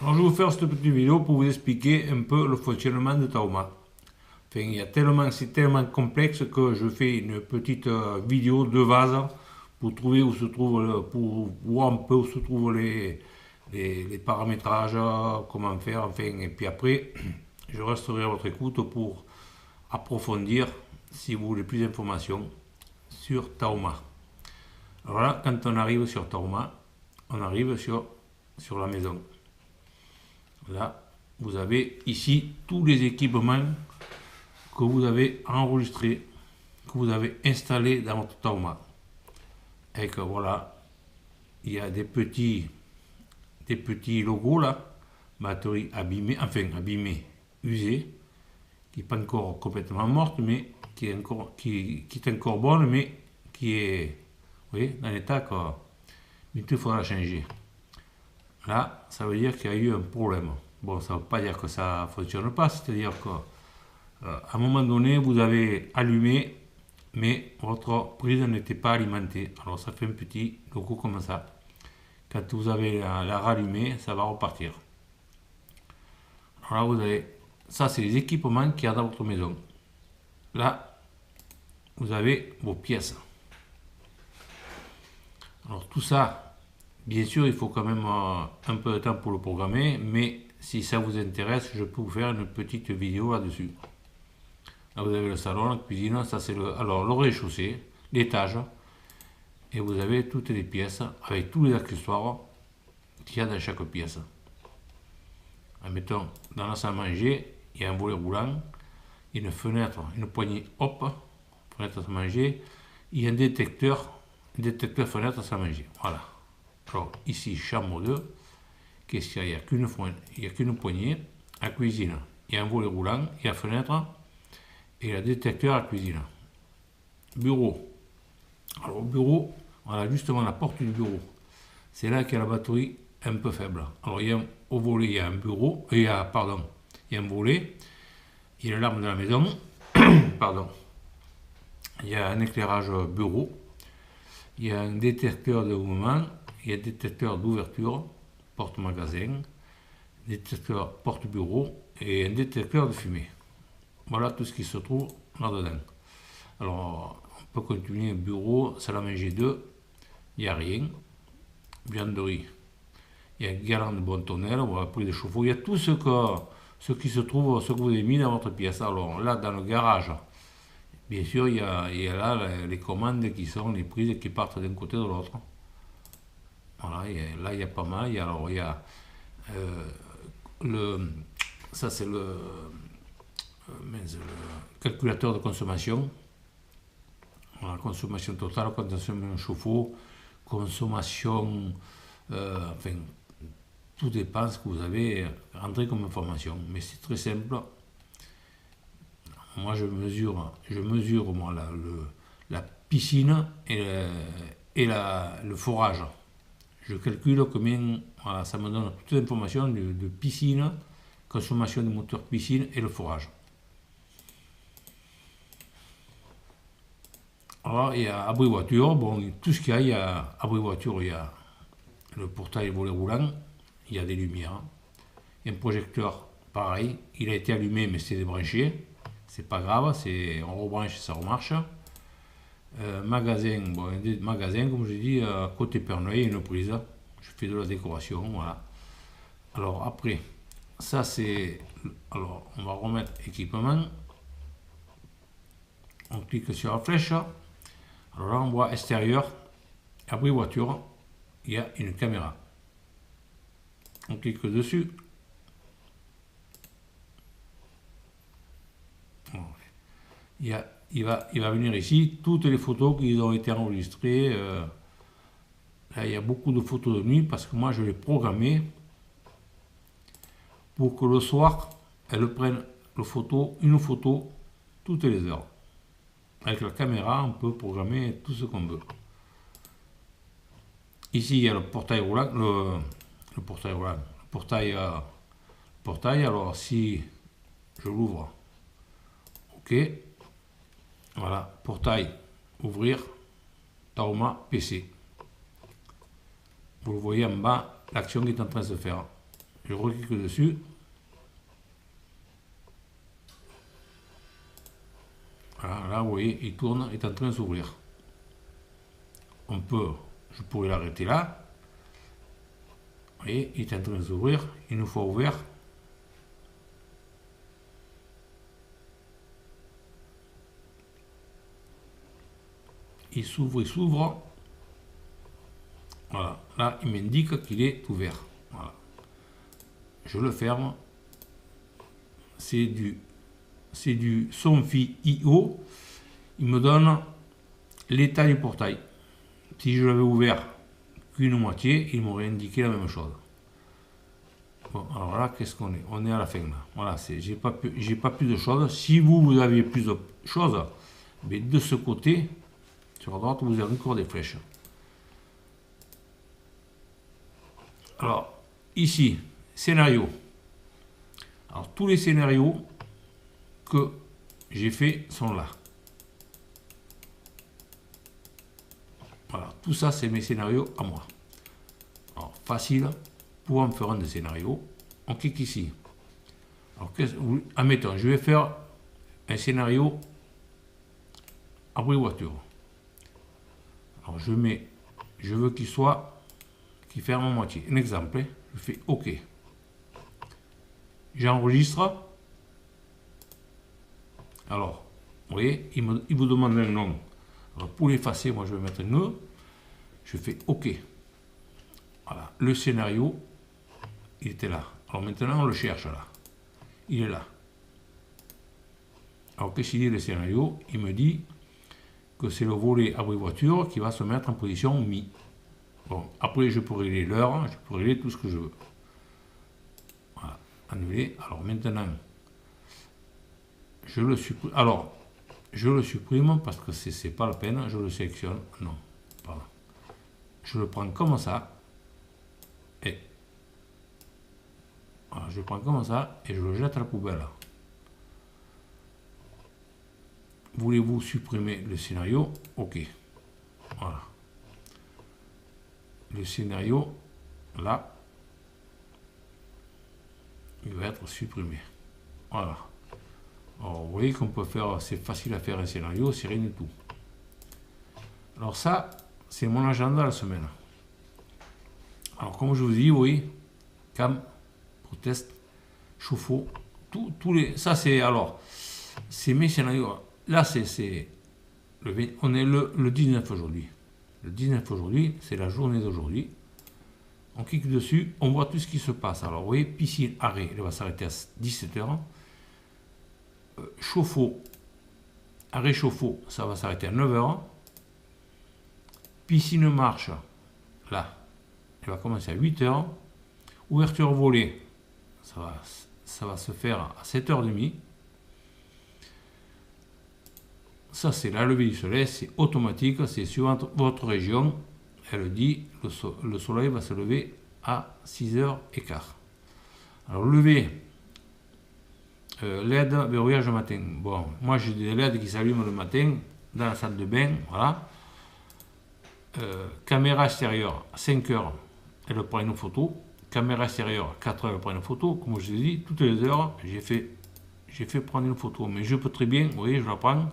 Alors je vais vous faire cette petite vidéo pour vous expliquer un peu le fonctionnement de Taoma. Enfin, c'est tellement complexe que je fais une petite vidéo de base pour trouver où se trouve, pour voir un peu où se trouvent les paramétrages, comment faire, enfin, et puis après, je resterai à votre écoute pour approfondir si vous voulez plus d'informations sur Taoma. Alors là, quand on arrive sur Taoma, on arrive sur la maison. Là, vous avez ici tous les équipements que vous avez enregistrés, que vous avez installés dans votre Taoma. Et que voilà, il y a des petits logos là, batterie abîmée, enfin abîmée, usée, qui n'est pas encore complètement morte, mais qui est encore bonne, mais qui est, vous voyez, dans l'état que il faudra la changer. Là, ça veut dire qu'il y a eu un problème. Bon, ça ne veut pas dire que ça ne fonctionne pas, c'est-à-dire qu'à un moment donné, vous avez allumé, mais votre prise n'était pas alimentée. Alors ça fait un petit logo comme ça. Quand vous avez la rallumée, ça va repartir. Alors là, vous avez, ça c'est les équipements qu'il y a dans votre maison. Là, vous avez vos pièces. Alors tout ça, bien sûr, il faut quand même un peu de temps pour le programmer, mais si ça vous intéresse, je peux vous faire une petite vidéo là-dessus. Là, vous avez le salon, la cuisine, ça c'est le rez-de-chaussée, l'étage, et vous avez toutes les pièces avec tous les accessoires qu'il y a dans chaque pièce. Admettons, dans la salle à manger, il y a un volet roulant, une fenêtre, une poignée hop, fenêtre à manger, il y a un détecteur fenêtre à manger. Voilà. Alors ici, chambre 2, qu'est-ce qu'il y a? Il n'y a qu'une poignée. À cuisine, il y a un volet roulant, il y a la fenêtre et le détecteur à cuisine. Bureau. Alors au bureau, voilà justement la porte du bureau. C'est là qu'il y a la batterie un peu faible. Alors au volet, il y a un bureau, il y a un volet, il y a l'alarme de la maison, pardon. Il y a un éclairage bureau, il y a un détecteur de mouvement, il y a un détecteur d'ouverture, porte-magasin, détecteur porte-bureau et un détecteur de fumée. Voilà tout ce qui se trouve là-dedans. Alors, on peut continuer bureau, salle à manger 2, il n'y a rien. Vianderie, il y a un garant de bonne tonnelle, on va prix de chauffe-eau, il y a tout ce qui se trouve, ce que vous avez mis dans votre pièce. Alors là, dans le garage, bien sûr, il y a là les commandes qui sont les prises qui partent d'un côté de l'autre. Voilà, là il y a pas mal. Alors il y a ça c'est le calculateur de consommation. Voilà, consommation totale, consommation chauffe-eau, consommation, enfin, tout dépend ce que vous avez rentré comme information. Mais c'est très simple. Moi, je mesure moi, la piscine et le forage. Je calcule combien, voilà, ça me donne toute l'information de piscine, consommation de moteur piscine et le forage. Alors, il y a abri voiture, bon, tout ce qu'il y a, il y a abri voiture, il y a le portail volet roulant, il y a des lumières, il y a un projecteur, pareil, il a été allumé mais c'est débranché, c'est pas grave, on rebranche et ça remarche. Magasin, bon, magasin, comme je dis, côté Père Noël, une prise, je fais de la décoration, voilà. Alors après, ça c'est, alors on va remettre équipement, on clique sur la flèche, alors là on voit extérieur, abri voiture, il y a une caméra. On clique dessus. Il va venir ici toutes les photos qui ont été enregistrées. Là, il y a beaucoup de photos de nuit parce que moi je l'ai programmé pour que le soir, elle prenne une photo toutes les heures. Avec la caméra, on peut programmer tout ce qu'on veut. Ici, il y a le portail roulant, le portail, alors si je l'ouvre, ok, voilà, portail, ouvrir, Taoma PC. Vous le voyez en bas, l'action qui est en train de se faire. je reclique dessus. Voilà, là vous voyez, il tourne, il est en train de s'ouvrir. Je pourrais l'arrêter là. Vous voyez, il est en train de s'ouvrir, une fois ouvert. Il s'ouvre. Voilà, là il m'indique qu'il est ouvert. Voilà. Je le ferme. C'est du Somfy.io. Il me donne l'état du portail. Si je l'avais ouvert qu'une moitié, il m'aurait indiqué la même chose. Bon, alors là, qu'est-ce qu'on est? On est à la fin là. Voilà, j'ai pas plus de choses. Si vous avez plus de choses, mais de ce côté, sur la droite, vous avez encore des flèches. Alors, ici, scénario. Alors, tous les scénarios que j'ai fait sont là. Voilà, tout ça, c'est mes scénarios à moi. Alors, facile, pour en faire un des scénarios, on clique ici. Alors, admettons, je vais faire un scénario abri voiture. Alors, je veux qu'il ferme à moitié. Un exemple, hein, je fais OK. J'enregistre. Alors, vous voyez, il vous demande un nom. Alors, pour l'effacer, moi je vais mettre un E. Je fais OK. Voilà, le scénario, il était là. Alors maintenant, on le cherche là. Il est là. Alors, qu'est-ce qu'il dit le scénario? Il me dit que c'est le volet abri voiture qui va se mettre en position mi. Bon, après, je peux régler l'heure, je peux régler tout ce que je veux. Voilà, annuler. Alors maintenant, je le supprime. Alors, je le supprime parce que c'est pas la peine. Je le sélectionne. Non, pardon. Je le prends comme ça. Et voilà, je le prends comme ça et je le jette à la poubelle. Voulez-vous supprimer le scénario? OK. Voilà. Le scénario, là, il va être supprimé. Voilà. Alors, vous voyez qu'on peut faire, c'est facile à faire un scénario, c'est rien du tout. Alors ça, c'est mon agenda de la semaine. Alors comme je vous dis, oui, cam, proteste, chauffe-eau, tous les, ça c'est, alors, c'est mes scénarios. Là, on est le 19 aujourd'hui. Le 19 aujourd'hui, c'est la journée d'aujourd'hui. On clique dessus, on voit tout ce qui se passe. Alors, vous voyez, piscine, arrêt, elle va s'arrêter à 17h. Chauffe-eau, arrêt chauffe-eau, ça va s'arrêter à 9h. Piscine marche, là, elle va commencer à 8h. Ouverture volée, ça va se faire à 7h30. Ça, c'est la levée du soleil, c'est automatique, c'est suivant votre région. Elle dit le soleil va se lever à 6h15. Alors, lever, LED, verrouillage matin. Bon, moi j'ai des LED qui s'allument le matin dans la salle de bain, voilà. Caméra extérieure, 5h, elle prend une photo. Caméra extérieure, 4h, elle prend une photo. Comme je vous ai dit, toutes les heures, j'ai fait prendre une photo. Mais je peux très bien, vous voyez, je la prends,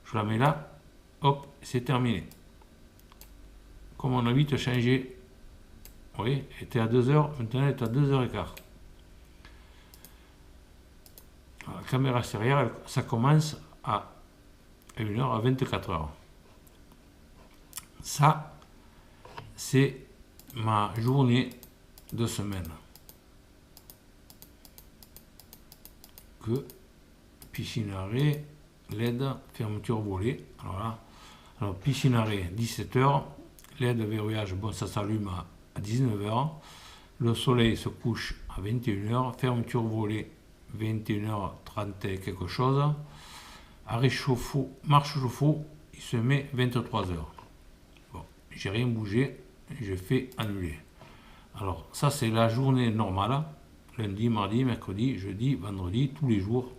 je la mets là, hop, c'est terminé. Comme on a vite changé, vous voyez, elle était à 2h, maintenant elle est à 2h15. La caméra extérieure, ça commence à 1h à 24h. Ça, c'est ma journée de semaine. Que piscine arrêt, LED, fermeture volée. Alors là, alors piscine arrêt, 17h. LED verrouillage, bon, ça s'allume à 19h. Le soleil se couche à 21h. Fermeture volée, 21h30 quelque chose. Arrêt chauffe-eau, marche chauffe-eau, il se met 23h. Bon, j'ai rien bougé, je fais annuler. Alors, ça c'est la journée normale. Lundi, mardi, mercredi, jeudi, vendredi, tous les jours.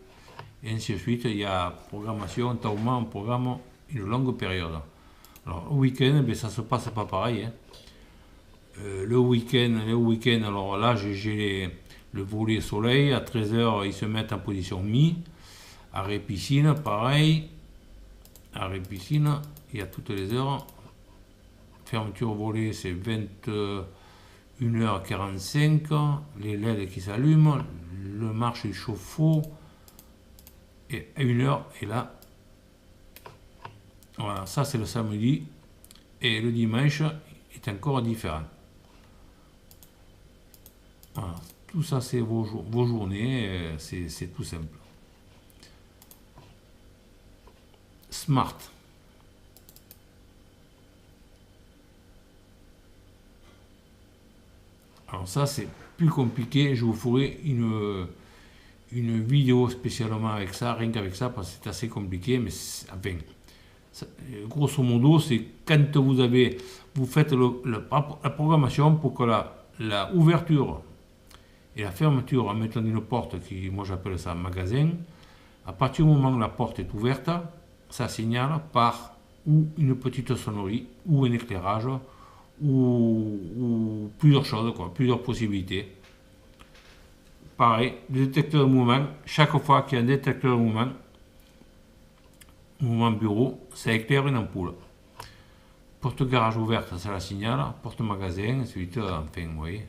Et ainsi de suite. Il y a programmation, Tauma, on programme une longue période. Alors, le week-end, ben, ça se passe pas pareil. Hein. Le week-end, alors là, j'ai le volet soleil. À 13h, ils se mettent en position mi. Arrêt piscine, pareil. Arrêt piscine, il y a toutes les heures. Fermeture volet, c'est 21h45. Les LED qui s'allument. Le marché chauffe-eau. Et à 1h, et là. Voilà, ça c'est le samedi. Et le dimanche est encore différent. Voilà, tout ça c'est vos journées, c'est tout simple. Smart. Alors ça c'est plus compliqué, je vous ferai une vidéo spécialement avec ça, rien qu'avec ça, parce que c'est assez compliqué, mais enfin, grosso modo, c'est quand vous faites la programmation pour que la ouverture et la fermeture en mettant une porte, moi j'appelle ça un magasin, à partir du moment où la porte est ouverte, ça signale par ou une petite sonnerie, ou un éclairage, ou plusieurs choses, plusieurs possibilités. Pareil, le détecteur de mouvement, chaque fois qu'il y a un détecteur de mouvement bureau, ça éclaire une ampoule. Porte garage ouverte, ça la signale, porte magasin, ensuite, enfin, vous voyez.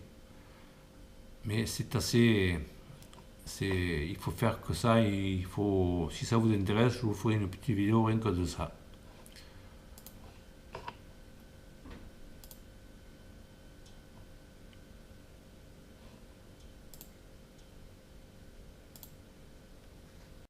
Mais c'est assez... il faut faire que ça, si ça vous intéresse, je vous ferai une petite vidéo rien que de ça.